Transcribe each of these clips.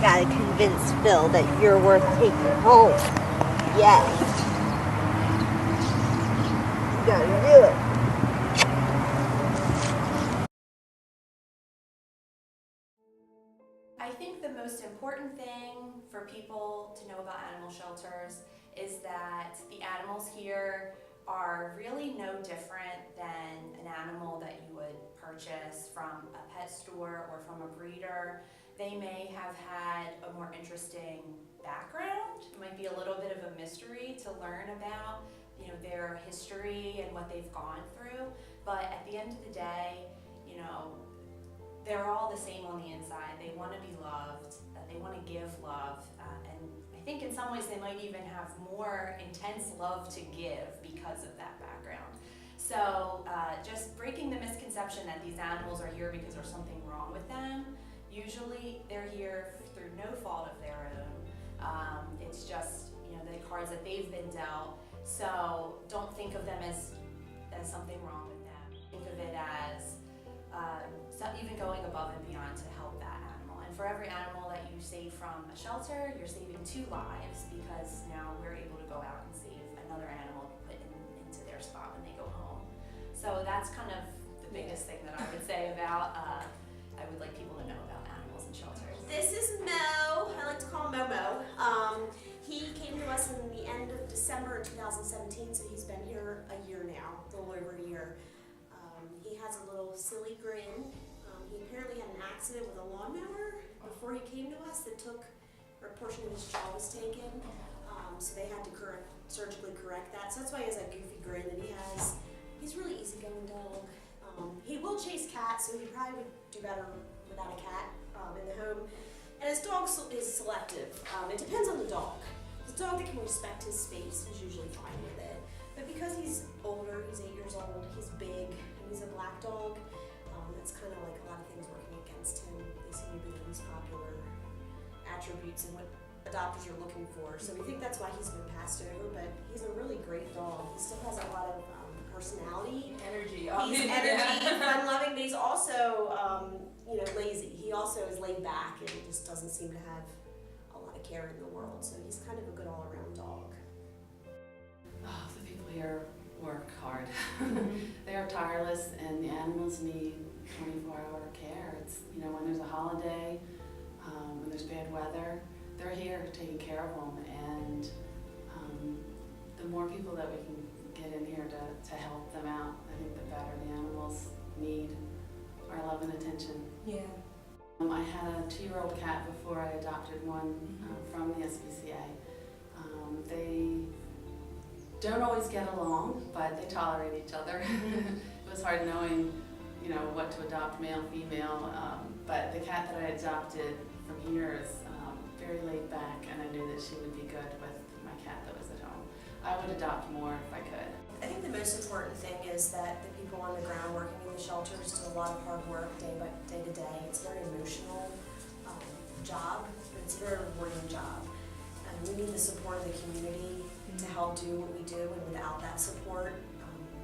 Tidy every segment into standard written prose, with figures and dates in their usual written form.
gotta convince Phil that you're worth taking home. Yes. You gotta do it. I think the most important thing for people to know about animal shelters is that the animals here are really no different than an animal that you would purchase from a pet store or from a breeder. They may have had a more interesting background. It might be a little bit of a mystery to learn about, their history and what they've gone through. But at the end of the day, they're all the same on the inside. They want to be loved, they want to give love, and I think in some ways they might even have more intense love to give because of that background. So just breaking the misconception that these animals are here because there's something wrong with them. Usually they're here through no fault of their own. It's just the cards that they've been dealt. So don't think of them as something wrong with them. Think of it as even going above and beyond to help that animal. And for every animal that you save from a shelter, you're saving 2 lives, because now we're able to go out and save another animal to put into their spot when they go home. So that's kind of the biggest thing that I would say about, I would like people to know about animals and shelters. This is Mo. I like to call him Momo. He came to us in the end of December of 2017, so he's been here a year now, a little over a year. He has a little silly grin. He apparently had an accident with a lawnmower before he came to us that took, or a portion of his jaw was taken. So they had to surgically correct that. So that's why he has that goofy grin that he has. He's a really easygoing dog. He will chase cats, so he probably would do better without a cat in the home. And his dog is selective. It depends on the dog. The dog that can respect his space is usually fine with it. But because he's older, he's 8 years old, he's big, and he's a black dog, it's kind of like a lot of things working against him. They seem to be the least popular attributes and what adopters are looking for. So we think that's why he's been passed over, but he's a really great dog. He still has a lot of personality. Energy. He's energy, fun-loving, but he's also, lazy. He also is laid back and just doesn't seem to have a lot of care in the world. So he's kind of a good all-around dog. Oh, the people here work hard. They are tireless, and the animals need 24-hour care. It's, when there's a holiday, when there's bad weather, they're here taking care of them, and the more people that we can get in here to help them out, I think the better. The animals need our love and attention. Yeah. I had a 2-year-old cat before I adopted one from the SPCA. They don't always get along, but they tolerate each other. It was hard knowing, what to adopt, male, female, but the cat that I adopted from here is very laid back, and I knew that she would be good with my cat that was at home. I would adopt more if I could. I think the most important thing is that the people on the ground working in the shelters do a lot of hard work day to day. It's a very emotional job, but it's a very rewarding job. And we need the support of the community to help do what we do, and without that support,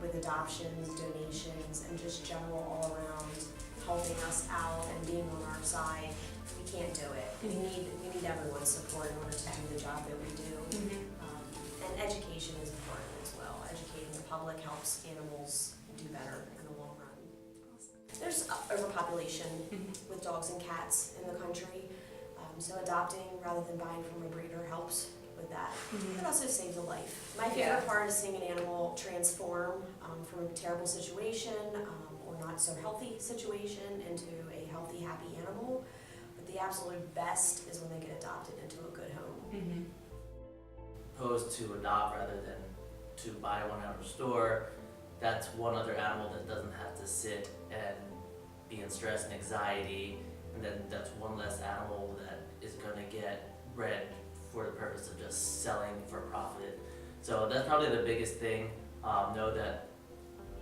with adoptions, donations, and just general all around helping us out and being on our side, we can't do it. We need everyone's support in order to do the job that we do. And education is important as well. Educating the public helps animals do better in the long run. There's overpopulation with dogs and cats in the country, so adopting rather than buying from a breeder helps with that. It also saves a life. My favorite part is seeing an animal transform from a terrible situation or not so healthy situation into a healthy, happy animal. But the absolute best is when they get adopted into a good home. Opposed to adopt rather than to buy one at a store, that's one other animal that doesn't have to sit and be in stress and anxiety, and then that's one less animal that is going to get bred for the purpose of just selling for profit. So that's probably the biggest thing. Know that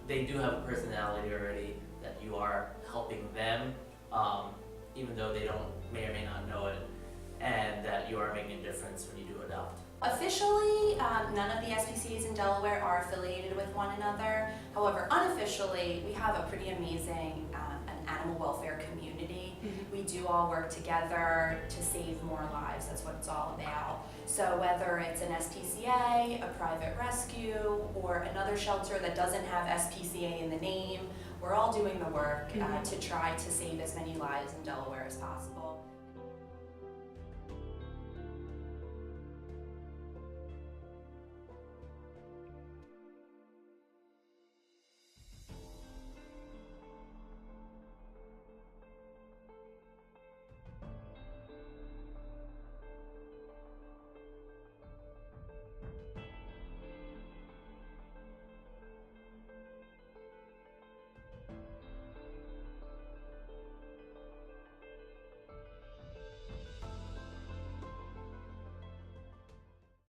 they do have a personality already, that you are helping them, even though they may or may not know it, and that you are making a difference when you do adopt. Officially, none of the SPCAs in Delaware are affiliated with one another. However, unofficially, we have a pretty amazing animal welfare community. We we do all work together to save more lives. That's what it's all about. So whether it's an SPCA, a private rescue, or another shelter that doesn't have SPCA in the name, we're all doing the work to try to save as many lives in Delaware as possible.